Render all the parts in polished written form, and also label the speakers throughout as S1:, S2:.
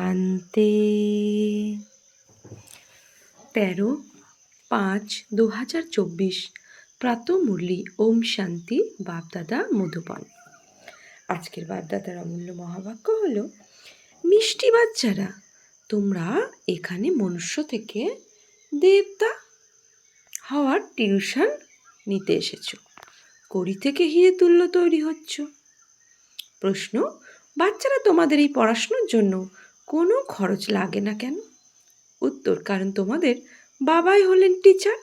S1: শান্তি। 13/5/2024 প্রাতঃমুরলি। ওম শান্তি। বাপদাদা মধুবন। আজকের বাপদাদার অমূল্য মহাবাক্য হলো, মিষ্টি বাচ্চারা, তোমরা এখানে মনুষ্য থেকে দেবতা হওয়ার টিউশন নিতে এসেছো। কড়ি থেকে হিরে তুল্য তৈরি হচ্ছ। প্রশ্ন, বাচ্চারা, তোমাদের এই পড়াশোনার জন্য কোনো খরচ লাগে না কেন? উত্তর, কারণ তোমাদের বাবাই হলেন টিচার।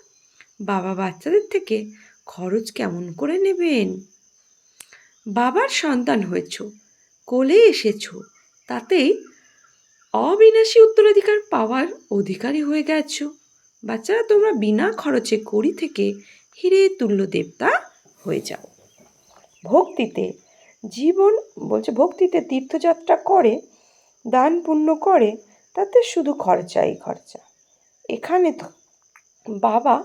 S1: বাবা বাচ্চাদের থেকে খরচ কেমন করে নেবেন? বাবার সন্তান হয়েছ, কোলে এসেছ, তাতেই অবিনাশী উত্তরাধিকার পাওয়ার অধিকারী হয়ে গেছ। বাচ্চারা, তোমরা বিনা খরচে কড়ি থেকে হিরে তুল্য দেবতা হয়ে যাও। ভক্তিতে ভক্তিতে তীর্থযাত্রা করে, দান পুণ্য করে, তাতে শুধু খরচাই খরচা। এখানে তো বাবা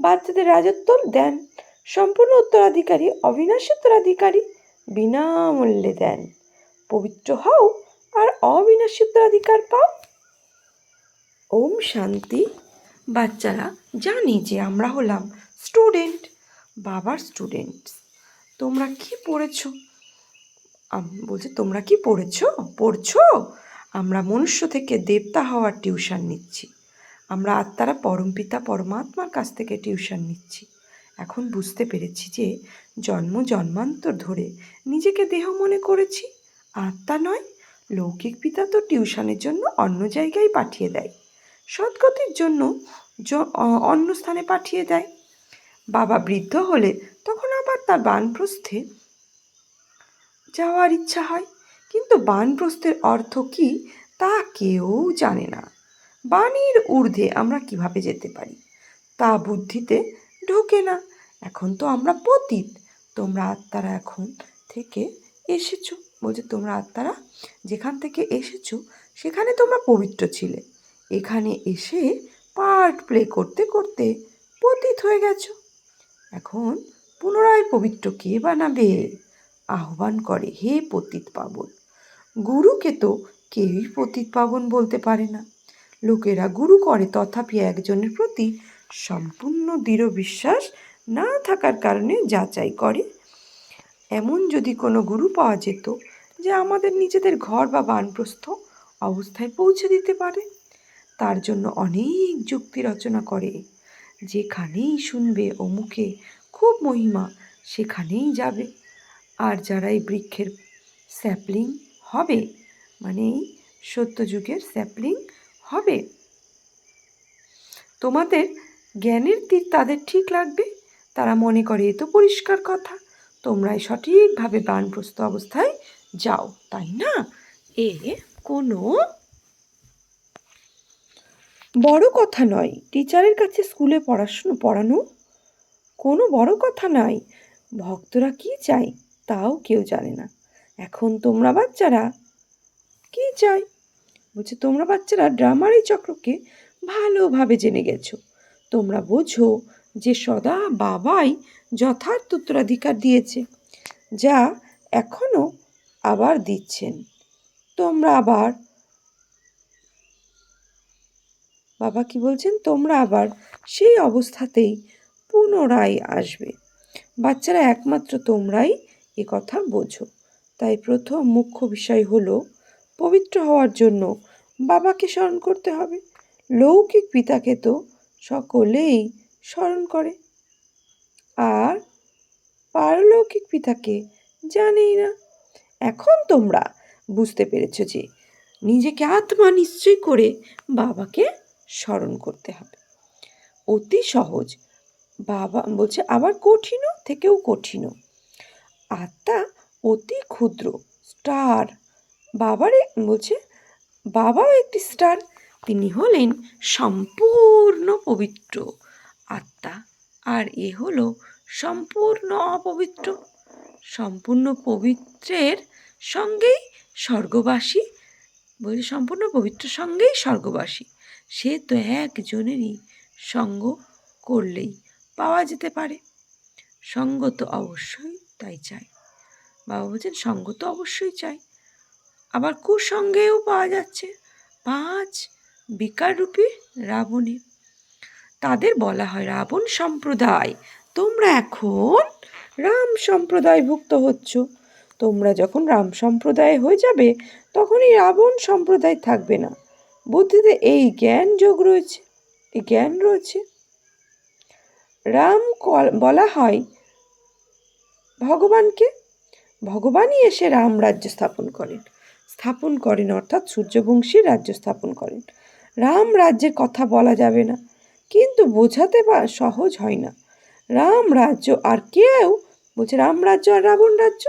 S1: বাচ্চাদের রাজত্ব দেন, সম্পূর্ণ উত্তরাধিকারী, অবিনাশী উত্তরাধিকারী, বিনামূল্যে দেন। পবিত্র হও আর অবিনাশী উত্তরাধিকার পাও। ওম শান্তি। বাচ্চারা, জানি যে আমরা হলাম স্টুডেন্ট, বাবার স্টুডেন্ট। তোমরা কি পড়েছো? বলছে, তোমরা কি পড়ছো? আমরা মনুষ্য থেকে দেবতা হওয়ার টিউশন নিচ্ছি। আমরা আত্মারা পরমপিতা পরমাত্মার কাছ থেকে টিউশন নিচ্ছি। এখন বুঝতে পেরেছি যে জন্মান্তর ধরে নিজেকে দেহ মনে করেছি, আত্মা নয়। লৌকিক পিতা তো টিউশনের জন্য অন্য জায়গায় পাঠিয়ে দেয়, সদ্গতির জন্য অন্য স্থানে পাঠিয়ে দেয়। বাবা বৃদ্ধ হলে তখন আবার তার বানপ্রস্থে যাওয়ার ইচ্ছা হয়, কিন্তু বানপ্রস্থের অর্থ কি তা কেউ জানে না। বাণীর ঊর্ধ্বে আমরা কিভাবে যেতে পারি তা বুদ্ধিতে ঢোকে না। এখন তো আমরা পতিত, তোমরা আত্মারা এখন থেকে এসেছো। বলছে, তোমরা আত্মারা যেখান থেকে এসেছো সেখানে তোমরা পবিত্র ছিলে। এখানে এসে পার্ট প্লে করতে করতে পতিত হয়ে গেছো। এখন পুনরায় পবিত্র কে বানাবে? আহ্বান করে, হে পতিত পাবন। গুরুকে তো কেউই পতিত পাবন বলতে পারে না। লোকেরা গুরু করে, তথাপি একজনের প্রতি সম্পূর্ণ দৃঢ় বিশ্বাস না থাকার কারণে যাচাই করে। এমন যদি কোনো গুরু পাওয়া যেত যে আমাদের নিজেদের ঘর বা বানপ্রস্থ অবস্থায় পৌঁছে দিতে পারে, তার জন্য অনেক যুক্তি রচনা করে। যেখানেই শুনবে অমুকে খুব মহিমা, সেখানেই যাবে। আর যারা এই বৃক্ষের স্যাপলিং হবে, মানে এই সত্যযুগের স্যাপলিং হবে, তোমাদের জ্ঞানের তীর তাদের ঠিক লাগবে। তারা মনে করে এ তো পরিষ্কার কথা, তোমরাই সঠিকভাবে বানপ্রস্থ অবস্থায় যাও, তাই না? এ কোনো বড় কথা নয়। টিচারের কাছে স্কুলে পড়ানো কোনো বড় কথা নয়। ভক্তরা কি চায় তাও কেউ জানে না। এখন তোমরা বাচ্চারা কি চাই? বলছে, তোমরা বাচ্চারা ড্রামার এই চক্রকে ভালোভাবে জেনে গেছো। তোমরা বোঝো যে সদা বাবাই যথার্থ উত্তরাধিকার দিয়েছে, যা এখনো আবার দিচ্ছেন। তোমরা আবার বাবা কি বলছেন? তোমরা আবার সেই অবস্থাতেই পুনরায় আসবে। বাচ্চারা, একমাত্র তোমরাই এ কথা বোঝো। তাই প্রথম মুখ্য বিষয় হলো, পবিত্র হওয়ার জন্য বাবাকে স্মরণ করতে হবে। লৌকিক পিতাকে তো সকলেই স্মরণ করে, আর পারলৌকিক পিতাকে জানেই না। এখন তোমরা বুঝতে পেরেছো যে নিজেকে আত্মা নিশ্চয় করে বাবাকে স্মরণ করতে হবে। অতি সহজ। বাবা বলছে, আবার কঠিনও থেকেও কঠিনও। আত্মা অতি ক্ষুদ্র স্টার। বাবাও একটি স্টার। তিনি হলেন সম্পূর্ণ পবিত্র আত্মা, আর এ হলো সম্পূর্ণ অপবিত্র। সম্পূর্ণ পবিত্রের সঙ্গেই স্বর্গবাসী। সম্পূর্ণ পবিত্র সঙ্গেই স্বর্গবাসী। সে তো একজনেরই সঙ্গ করলেই পাওয়া যেতে পারে। সঙ্গ তো অবশ্যই তাই চাই। বাবা বলছেন, সঙ্গ তো অবশ্যই চাই। আবার কুসঙ্গেও পাওয়া যাচ্ছে, 5 বিকাররূপী রাবণের। তাদের বলা হয় রাবণ সম্প্রদায়। তোমরা এখন রাম সম্প্রদায়ভুক্ত হচ্ছ। তোমরা যখন রাম সম্প্রদায় হয়ে যাবে তখনই রাবণ সম্প্রদায় থাকবে না। বুদ্ধিতে এই জ্ঞান রয়েছে। রাম বলা হয় ভগবানকে। ভগবানই এসে রাম রাজ্য স্থাপন করেন অর্থাৎ সূর্যবংশীর রাজ্য স্থাপন করেন। রাম রাজ্যের কথা বলা যাবে না, কিন্তু বোঝাতে সহজ হয় না। রাম রাজ্য আর কেউ বলছে রাম রাজ্য আর রাবণ রাজ্য,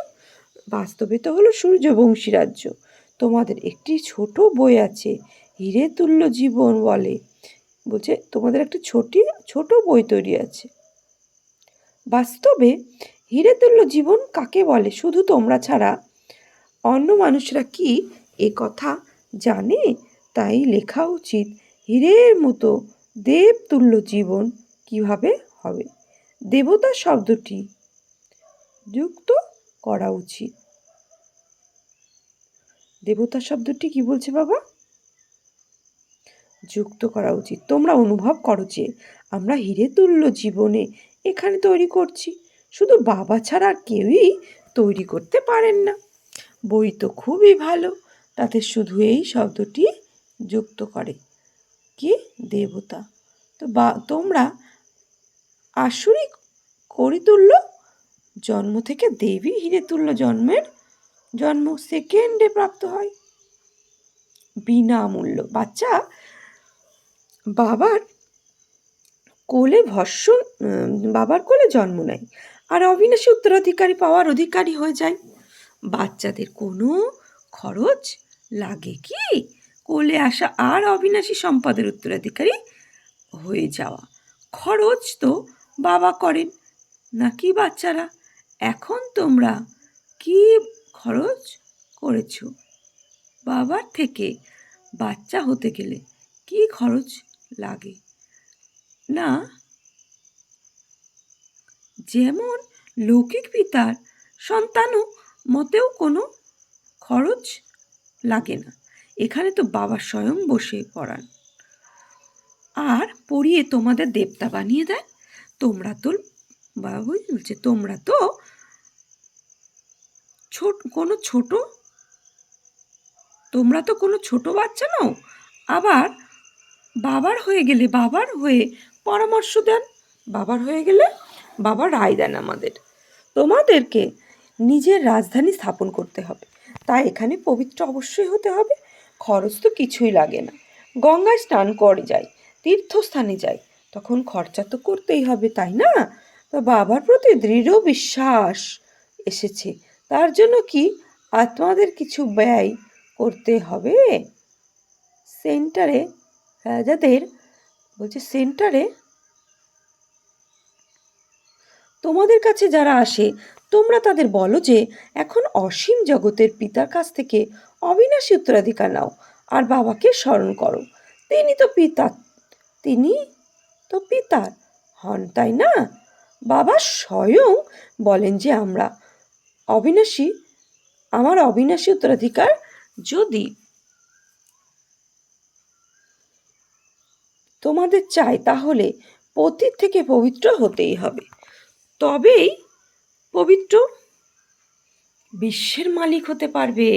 S1: বাস্তবে তো হলো সূর্যবংশী রাজ্য। তোমাদের একটি ছোট বই আছে, হিরে তুল্য জীবন বলছে তোমাদের একটা ছোট বই তৈরি আছে। বাস্তবে হিরে তুল্য জীবন কাকে বলে শুধু তোমরা ছাড়া অন্য মানুষরা কি এ কথা জানে? তাই লেখা উচিত হীরের মতো দেবতুল্য জীবন কিভাবে হবে। দেবতা শব্দটি যুক্ত করা উচিত। দেবতা শব্দটি কি বলছে বাবা? যুক্ত করা উচিত। তোমরা অনুভব করো যে আমরা হীরে তুল্য জীবনে এখানে তৈরি করছি। শুধু বাবা ছাড়া আর কেউই তৈরি করতে পারেন না। বই তো খুবই ভালো, তাতে শুধু এই শব্দটি যুক্ত করে কি দেবতা। তো তোমরা আসুরি করিতুল্য জন্ম থেকে দেবী হীরে তুল্য জন্ম সেকেন্ডে প্রাপ্ত হয় বিনামূল্য। বাচ্চা বাবার কোলে জন্ম নেয় আর অবিনাশী উত্তরাধিকারী পাওয়ার অধিকারী হয়ে যায়। বাচ্চাদের কোনো খরচ লাগে কি কোলে আসা আর অবিনাশী সম্পদের উত্তরাধিকারী হয়ে যাওয়া? খরচ তো বাবা করেন নাকি বাচ্চারা? এখন তোমরা কি খরচ করেছ? বাবার থেকে বাচ্চা হতে গেলে কি খরচ লাগে না? যেমন লৌকিক পিতার সন্তানও মতেও কোনো খরচ লাগে না। এখানে তো বাবা স্বয়ং বসে পড়ান আর পড়িয়ে তোমাদের দেবতা বানিয়ে দেয়। তোমরা তো বাবা বলছে তোমরা তো কোনো ছোট বাচ্চা নও। আবার বাবার হয়ে পরামর্শ দেন। বাবার হয়ে গেলে বাবা রায় দেন আমাদের। তোমাদেরকে নিজের রাজধানী স্থাপন করতে হবে, তাই এখানে পবিত্র অবশ্যই হতে হবে। খরচ তো কিছুই লাগে না। গঙ্গায় স্নান করে যাই, তীর্থস্থানে যাই, তখন খরচা তো করতেই হবে, তাই না? তো বাবার প্রতি দৃঢ় বিশ্বাস এসেছে, তার জন্য কি আত্মাদের কিছু ব্যয় করতে হবে? সেন্টারে তোমাদের কাছে যারা আসে তোমরা তাদের বলো যে এখন অসীম জগতের পিতার কাছ থেকে অবিনাশী উত্তরাধিকার নাও আর বাবাকে স্মরণ করো। তিনি তো পিতার হন, তাই না? বাবা স্বয়ং বলেন যে আমার অবিনাশী উত্তরাধিকার যদি তোমাদের চাই তাহলে পতিত থেকে পবিত্র হতেই হবে, তবেই পবিত্র বিশ্বের মালিক হতে পারবে।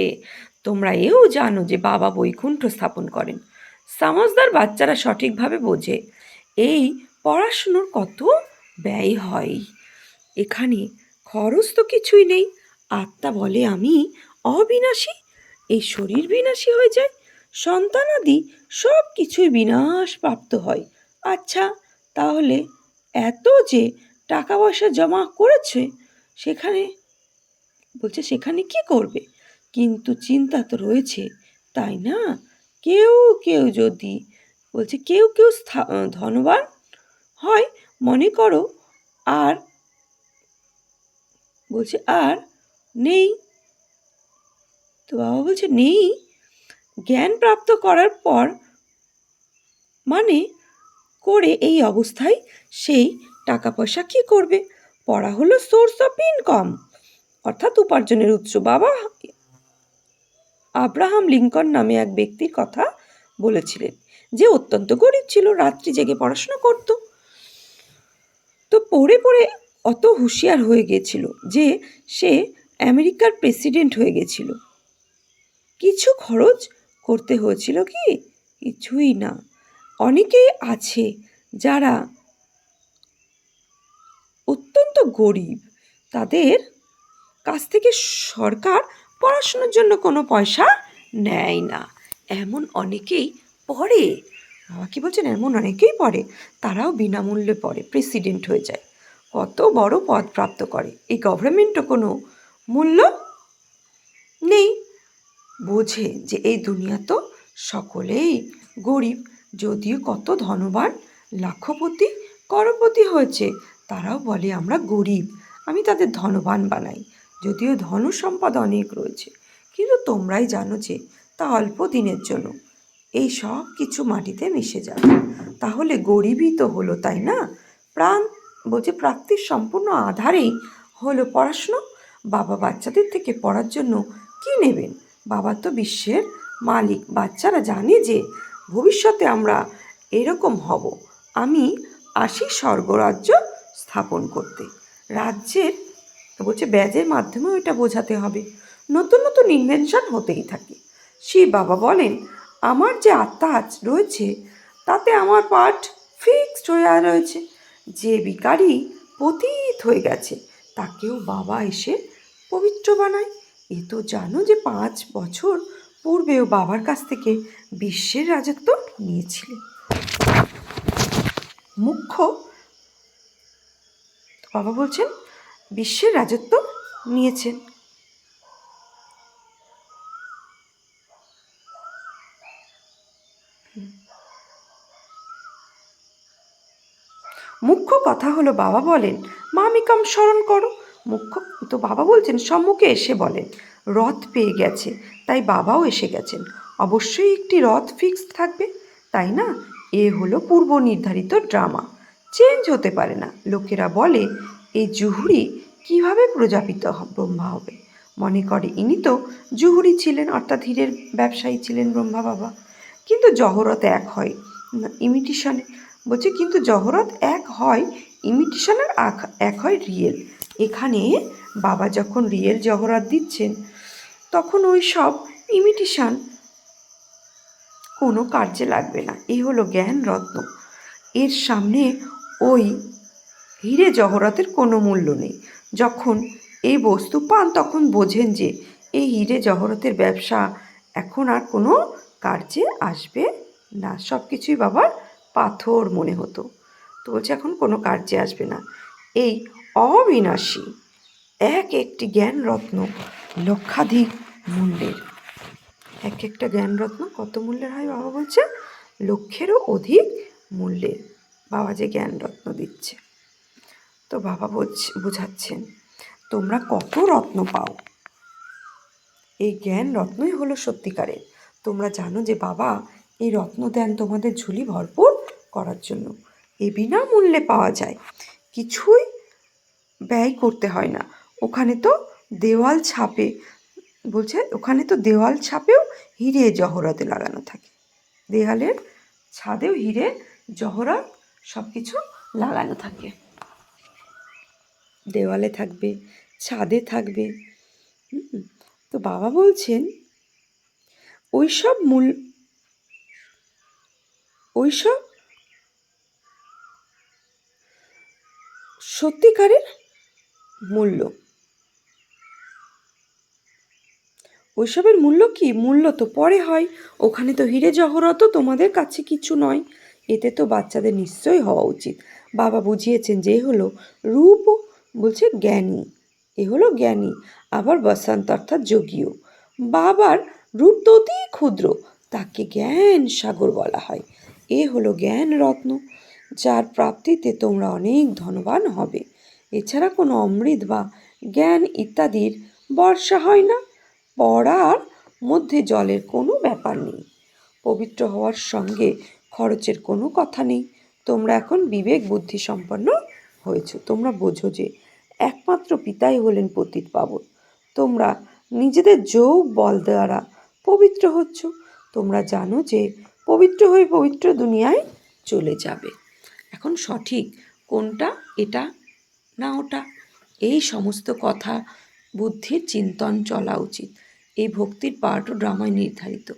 S1: তোমরা এও জানো যে বাবা বৈকুণ্ঠ স্থাপন করেন। সমজদার বাচ্চারা সঠিকভাবে বোঝে এই পড়াশুনোর কত ব্যয় হয়। এখানে খরচ তো কিছুই নেই। আত্মা বলে আমি অবিনাশী, এই শরীর বিনাশী হয়ে যায়, সন্তানাদি সব কিছুই বিনাশ প্রাপ্ত হয়। আচ্ছা, তাহলে এত যে টাকা পয়সা জমা করেছে সেখানে কি করবে? কিন্তু চিন্তা তো রয়েছে, তাই না? কেউ ধনবান হয় মনে করো আর নেই। তো বাবা বলছে নেই। জ্ঞান প্রাপ্ত করার পর করে এই অবস্থায় সেই টাকা পয়সা কি করবে? পড়া হলো সোর্স অফ ইনকাম অর্থাৎ উপার্জনের উৎস। বাবা আব্রাহাম লিঙ্কন নামে এক ব্যক্তির কথা বলেছিলেন, যে অত্যন্ত গরিব ছিল, রাত্রি জেগে পড়াশোনা করত। তো পড়ে পড়ে অত হুঁশিয়ার হয়ে গেছিল যে সে আমেরিকার প্রেসিডেন্ট হয়ে গেছিল। কিছু খরচ করতে হয়েছিল কি? কিছুই না। অনেকেই আছে যারা অত্যন্ত গরিব, তাদের কাছ থেকে সরকার পড়াশোনার জন্য কোনো পয়সা নেয় না। এমন অনেকেই পড়ে। বাবা কি বলছেন? এমন অনেকেই পড়ে, তারাও বিনামূল্যে পড়ে, প্রেসিডেন্ট হয়ে যায়, কত বড় পদ প্রাপ্ত করে। এই গভর্নমেন্টও কোনো মূল্য নেই। বোঝে যে এই দুনিয়া তো সকলেই গরিব, যদিও কত ধনবান লাখপতি করপতি হয়েছে, তারাও বলে আমরা গরিব, আমি তাদের ধনবান বানাই, যদিও ধন সম্পদ অনেক রয়েছে। কিন্তু তোমরাই জানো যে তা অল্প দিনের জন্য, এই সব কিছু মাটিতে মিশে যাবে। তাহলে গরিবই তো হলো, তাই না? প্রাণ বলছে প্রাপ্তির সম্পূর্ণ আধারেই হলো পড়াশুনো। বাবা বাচ্চাদের থেকে পড়ার জন্য কি নেবেন? বাবা তো বিশ্বের মালিক। বাচ্চারা জানে যে ভবিষ্যতে আমরা এরকম হব। আমি আসি স্বর্গরাজ্য স্থাপন করতে। রাজ্যের বলছে ব্যাজের মাধ্যমেও এটা বোঝাতে হবে। নতুন নতুন ইনভেনশন হতেই থাকে। সেই বাবা বলেন, আমার যে আত্মা রয়েছে তাতে আমার পাঠ ফিক্সড হয়ে রয়েছে। যে ভিখারি পতিত হয়ে গেছে তাকেও বাবা এসে পবিত্র বানায়। এ তো জানো যে 5 বছর পূর্বেও বাবার কাছ থেকে বিশ্বের রাজত্ব নিয়েছিলেন। মুখ্য বাবা বলছেন বিশ্বের রাজত্ব নিয়েছেন। মুখ্য কথা হলো বাবা বলেন মামিকাম স্মরণ করো। মুখ্য তো বাবা বলছেন সম্মুখে এসে বলেন রথ পেয়ে গেছে, তাই বাবাও এসে গেছেন। অবশ্যই একটি রথ ফিক্সড থাকবে, তাই না? এ হলো পূর্ব নির্ধারিত ড্রামা, চেঞ্জ হতে পারে না। লোকেরা বলে এই জুহুরি কিভাবে প্রজাপিত ব্রহ্মা হবে। মনে করে ইনি তো জুহুরি ছিলেন, অর্থাৎ হীরের ব্যবসায়ী ছিলেন ব্রহ্মা বাবা। কিন্তু জহরত এক হয় ইমিটেশনে। বলছে কিন্তু জহরত এক হয় ইমিটেশনের, এক হয় রিয়েল। এখানে বাবা যখন রিয়েল জহরত দিচ্ছেন তখন ওই সব ইমিটেশন কোনো কার্যে লাগবে না। এই হলো জ্ঞান রত্ন। এর সামনে ওই হীরে জহরতের কোনো মূল্য নেই। যখন এই বস্তু পান তখন বোঝেন যে এই হীরে জহরতের ব্যবসা এখন আর কোনো কার্যে আসবে না। সব কিছুই বাবার পাথর মনে হতো, তো বলছে এখন কোনো কার্যে আসবে না। এই অবিনাশী এক একটি জ্ঞান রত্ন লক্ষাধিক মূল্যের। এক একটা জ্ঞানরত্ন কত মূল্যের হয় বাবা বলছে? লক্ষেরও অধিক মূল্যের বাবা যে জ্ঞানরত্ন দিচ্ছে। তো বাবা বোঝাচ্ছেন তোমরা কত রত্ন পাও, এই জ্ঞান রত্নই হলো সত্যিকারের। তোমরা জানো যে বাবা এই রত্ন দেন তোমাদের ঝুলি ভরপুর করার জন্য। এ বিনামূল্যে পাওয়া যায়, কিছুই ব্যয় করতে হয় না। ওখানে তো দেওয়াল ছাপে, বলছে ওখানে তো দেওয়াল ছাপেও হিরে জহরতে লাগানো থাকে, দেওয়ালের ছাদেও হিরে জহরত সব কিছু লাগানো থাকে, দেওয়ালে থাকবে, ছাদে থাকবে। তো বাবা বলছেন ওইসব সত্যিকারের মূল্য। ওইসবের মূল্য কি? মূল্য তো পরে হয়। ওখানে তো হিরে জহরতও তোমাদের কাছে কিছু নয়। এতে তো বাচ্চাদের নিশ্চয়ই হওয়া উচিত। বাবা বুঝিয়েছেন যে হলো রূপ, বলছে জ্ঞানী, এ হলো জ্ঞানী। আবার বসন্ত অর্থাৎ যোগীও। বাবার রূপ তো অতি ক্ষুদ্র, তাকে জ্ঞান সাগর বলা হয়। এ হলো জ্ঞান রত্ন, যার প্রাপ্তিতে তোমরা অনেক ধনবান হবে। এছাড়া কোনো অমৃত বা জ্ঞান ইত্যাদির বর্ষা হয় না। পড়ার মধ্যে জলের কোনো ব্যাপার নেই। পবিত্র হওয়ার সঙ্গে খরচের কোনো কথা নেই। তোমরা এখন বিবেক বুদ্ধি সম্পন্ন হয়েছ। তোমরা বোঝো যে একমাত্র পিতাই হলেন পতিত পাবন। তোমরা নিজেদের যোগ বল দ্বারা পবিত্র হচ্ছ। তোমরা জানো যে পবিত্র হয়ে পবিত্র দুনিয়ায় চলে যাবে। এখন সঠিক কোনটা, এটা না ওটা, এই সমস্ত কথা বুদ্ধির চিন্তন চলা উচিত। এই ভক্তির পার্টও ড্রামায় নির্ধারিত।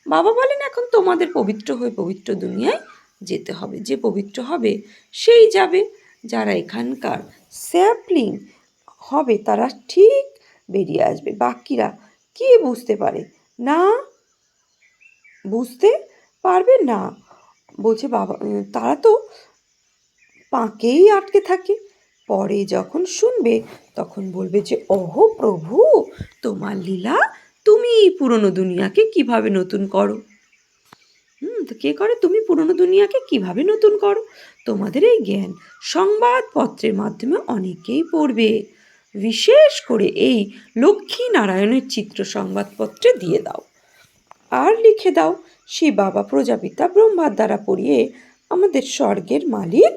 S1: বাবা বলেন এখন তোমাদের পবিত্র হয়ে পবিত্র দুনিয়ায় যেতে হবে, যে পবিত্র হবে সেই যাবে। যারা এখানকার স্যাপলিং হবে তারা ঠিক বেরিয়ে আসবে, বাকিরা কি বুঝতে পারে না, বুঝতে পারবে না। বলছে বাবা তারা তো পাঁকেই আটকে থাকে, পরে যখন শুনবে তখন বলবে যে ওহো প্রভু, তোমার লীলা, তুমি পুরনো দুনিয়াকে কিভাবে নতুন করো। তো কে করে? তুমি পুরনো দুনিয়াকে কিভাবে নতুন করো। তোমাদের এই জ্ঞান সংবাদপত্রের মাধ্যমে অনেকেই পড়বে, বিশেষ করে এই লক্ষ্মী নারায়ণের চিত্র সংবাদপত্রে দিয়ে দাও আর লিখে দাও, শিব বাবা প্রজাপিতা ব্রহ্মার দ্বারা পড়িয়ে আমাদের স্বর্গের মালিক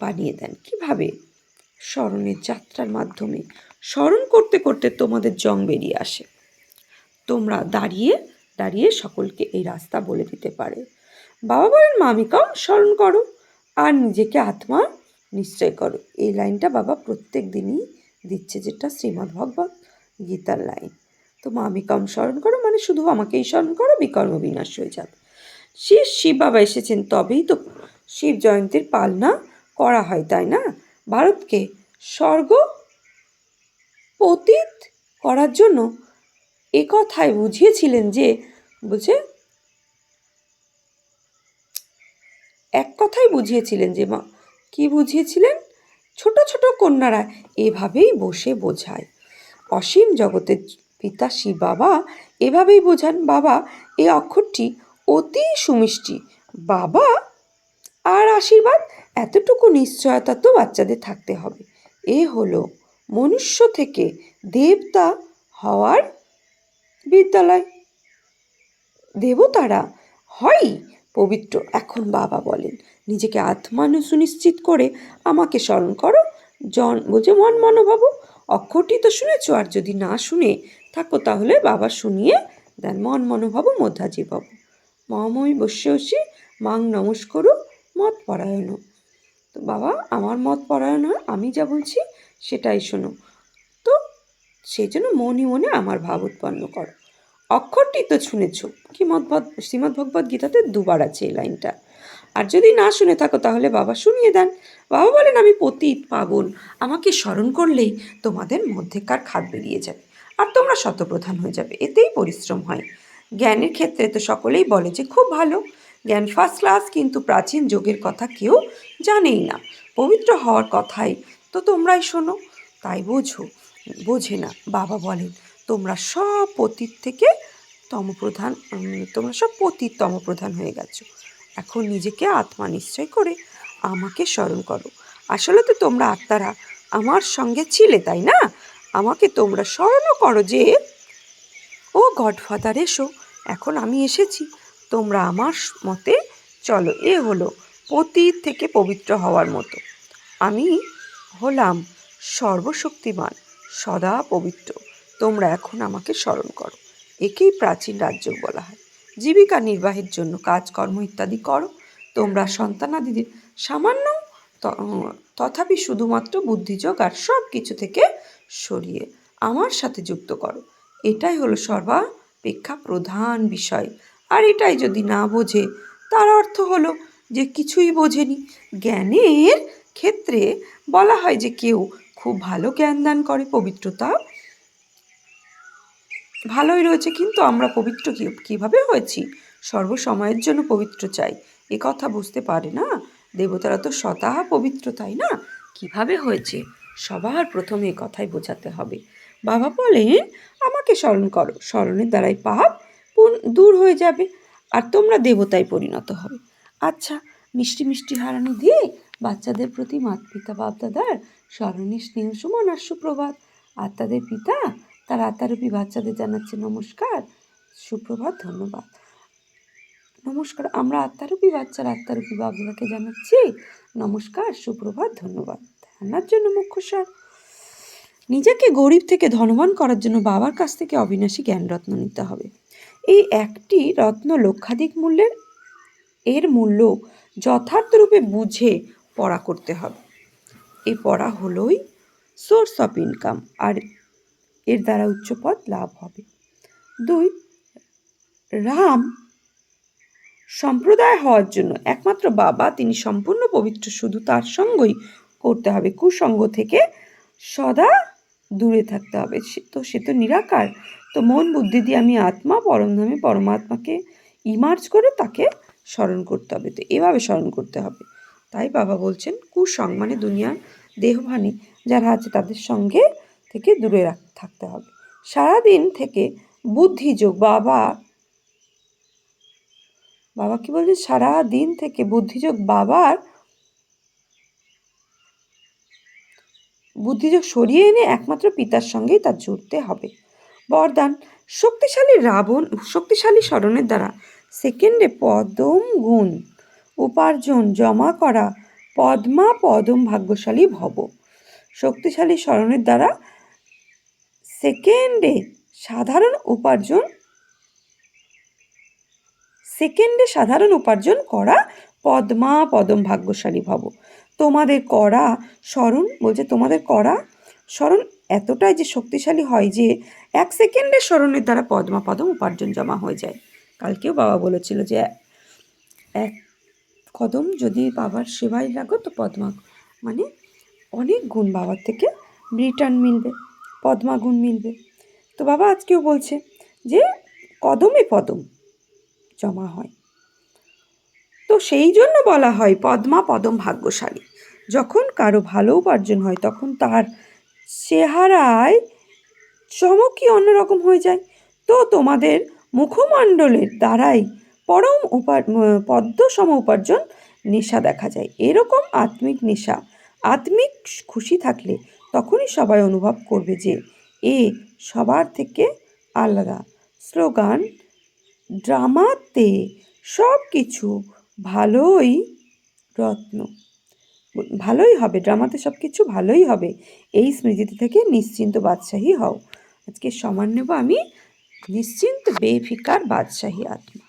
S1: বানিয়ে দেন। কিভাবে? স্মরণের যাত্রার মাধ্যমে। স্মরণ করতে করতে তোমাদের জং বেরিয়ে আসে, তোমরা দাঁড়িয়ে দাঁড়িয়ে সকলকে এই রাস্তা বলে দিতে পারে। বাবা বলেন মামিকাও স্মরণ করো আর নিজেকে আত্মা নিশ্চয় করো। এই লাইনটা বাবা প্রত্যেক দিনই দিচ্ছে, যেটা শ্রীমদ্ ভগবত গীতার লাইন। তো মামিকাম স্মরণ করো মানে শুধু আমাকেই স্মরণ করো, বিকর্ম বিনাশ হয়ে যাবে। শিব বাবা এসেছেন তবেই তো শিব জয়ন্তীর পালনা করা হয়, তাই না? ভারতকে স্বর্গ পতিত করার জন্য এ কথায় বুঝিয়েছিলেন যে, বুঝে এক কথাই বুঝিয়েছিলেন যে মা, কি বুঝিয়েছিলেন? ছোট ছোট কন্যারা এভাবেই বসে বোঝায়। অসীম জগতের পিতা শিব বাবা এভাবেই বোঝান। বাবা এই অক্ষরটি অতি সুমিষ্টি। বাবা আর আশীর্বাদ, এতটুকু নিশ্চয়তা তো বাচ্চাদের থাকতে হবে। এ হলো মনুষ্য থেকে দেবতা হওয়ার বিদ্যালয়। দেবতারা হয়ই পবিত্র। এখন বাবা বলেন নিজেকে আত্মানু সুনিশ্চিত করে আমাকে স্মরণ করো। বলছে মন মনোভাব। অক্ষরটি তো শুনেছো, আর যদি না শুনে থাকো তাহলে বাবা শুনিয়ে দেন। মন মনোভাব মধ্যাজীবব মহাময়ী বস্যসী মাং নমস্করু মত পরায়ণ। তো বাবা আমার মত পরায়ণ হয়, আমি যা বলছি সেটাই শোনো। তো সেই জন্য মনে মনে আমার ভাব উৎপন্ন করো। অক্ষরটি তো শুনেছ, শ্রীমদ্ ভগবত গীতাতে দুবার আছে এই লাইনটা। আর যদি না শুনে থাকো তাহলে বাবা শুনিয়ে দেন। বাবা বলেন আমি পতিত পাবন, আমাকে স্মরণ করলেই তোমাদের মধ্যেকার খাদ বেরিয়ে যাবে আর তোমরা শতপ্রধান হয়ে যাবে। এতেই পরিশ্রম হয়। জ্ঞানের ক্ষেত্রে তো সকলেই বলে যে খুব ভালো, জ্ঞান ফার্স্ট ক্লাস, কিন্তু প্রাচীন যোগের কথা কেউ জানেই না। পবিত্র হওয়ার কথাই তো তোমরাই শোনো, তাই বোঝে না। বাবা বলেন তোমরা সব পতিত থেকে তমপ্রধান, তোমরা সব পতিত তমপ্রধান হয়ে গেছো। এখন নিজেকে আত্মা নিশ্চয় করে আমাকে স্মরণ করো। আসলে তো তোমরা আত্মারা আমার সঙ্গে ছিলে, তাই না? আমাকে তোমরা স্মরণও করো যে ও গডফাদার এসো, এখন আমি এসেছি, তোমরা আমার মতে চলো। এ হলো পতিত থেকে পবিত্র হওয়ার মতো। আমি হলাম সর্বশক্তিমান, সদা পবিত্র। তোমরা এখন আমাকে স্মরণ করো। একেই প্রাচীন রাজযোগ বলা হয়। জীবিকা নির্বাহের জন্য কাজকর্ম ইত্যাদি করো। তোমরা সন্তানাদিদের সামান্য, তথাপি শুধুমাত্র বুদ্ধিযোগ আর সব কিছু থেকে সরিয়ে আমার সাথে যুক্ত করো। এটাই হলো সর্বাপেক্ষা প্রধান বিষয়। আর এটাই যদি না বোঝে তার অর্থ হলো যে কিছুই বোঝেনি। জ্ঞানের ক্ষেত্রে বলা হয় যে কেউ খুব ভালো জ্ঞান দান করে, পবিত্রতা ভালোই রয়েছে, কিন্তু আমরা পবিত্র কীভাবে হয়েছি? সর্বসময়ের জন্য পবিত্র চাই, এ কথা বুঝতে পারে না। দেবতারা তো স্বতঃ পবিত্র, তাই না? কিভাবে হয়েছে সবার প্রথমে এ কথাই বোঝাতে হবে। বাবা বলেন আমাকে স্মরণ করো, স্মরণের দ্বারাই পাপ দূর হয়ে যাবে আর তোমরা দেবতায় পরিণত হবে। আচ্ছা, মিষ্টি মিষ্টি হারানি দিয়ে বাচ্চাদের প্রতি পিতা বাপ দাদার স্মরণে স্নেহ সুমন আর সুপ্রভাত। আত্মাদের পিতা তার আত্মারূপী বাচ্চাদের জানাচ্ছে নমস্কার, সুপ্রভাত, ধন্যবাদ। নমস্কার, আমরা আত্মারূপী বাচ্চার আত্মারূপী বাবুকে জানাচ্ছি নমস্কার, সুপ্রভাত, ধন্যবাদ। ধ্যানার জন্য মুখ্য সার। নিজেকে গরিব থেকে ধনবান করার জন্য বাবার কাছ থেকে অবিনাশী জ্ঞান রত্ন নিতে হবে। এই একটি রত্ন লক্ষাধিক মূল্যের এর মূল্য যথার্থরূপে বুঝে পড়া করতে হবে। এই পড়া হলোই সোর্স অফ ইনকাম, আর এর দ্বারা উচ্চপদ লাভ হবে। 2, রাম সম্প্রদায় হওয়ার জন্য একমাত্র বাবা, তিনি সম্পূর্ণ পবিত্র, শুধু তার সঙ্গই করতে হবে, কুসঙ্গ থেকে সদা দূরে থাকতে হবে। সে তো নিরাকার, তো মন বুদ্ধি দিয়ে আমি আত্মা, পরমধামে পরমাত্মাকে ইমার্জ করে তাকে স্মরণ করতে হবে। তো এভাবে স্মরণ করতে হবে। তাই বাবা বলছেন কুসঙ্গ মানে দুনিয়ার দেহভানী যারা আছে তাদের সঙ্গে থেকে দূরে থাকতে হবে। সারাদিন থেকে বুদ্ধিযোগ, বাবা কি বলছে, সারা দিন থেকে বুদ্ধিযোগ সরিয়ে এনে একমাত্র পিতার সঙ্গেই তার জুড়তে হবে। বরদান, শক্তিশালী স্মরণের দ্বারা সেকেন্ডে পদম গুণ উপার্জন জমা করা পদম ভাগ্যশালী ভব। শক্তিশালী স্মরণের দ্বারা সেকেন্ডে সাধারণ উপার্জন করা পদম ভাগ্যশালী ভব। তোমাদের করা স্মরণ এতটাই যে শক্তিশালী হয় যে 1 সেকেন্ডের স্মরণের দ্বারা পদম উপার্জন জমা হয়ে যায়। কালকেও বাবা বলেছিল যে 1 কদম যদি বাবার সেবায় লাগো তো মানে অনেক গুণ বাবার থেকে রিটার্ন মিলবে, পদ্মাগুণ মিলবে। তো বাবা আজকেও বলছে যে কদমে পদম জমা হয়, তো সেই জন্য বলা হয় পদম ভাগ্যশালী। যখন কারো ভালো উপার্জন হয় তখন তার চেহারায় চমকই অন্যরকম হয়ে যায়। তো তোমাদের মুখমণ্ডলের দ্বারাই পদ্ম সম উপার্জন নেশা দেখা যায়। এরকম আত্মিক নেশা, আত্মিক খুশি থাকলে তখনই সবাই অনুভব করবে যে এ সবার থেকে আলাদা। স্লোগান, ড্রামাতে সব কিছু ভালোই হবে, ড্রামাতে সব কিছু ভালোই হবে, এই স্মৃতি থেকে নিশ্চিন্ত বাদশাহী হও। আজকে সমান নেব আমি, নিশ্চিন্ত বেফিকার বাদশাহী আত্মা।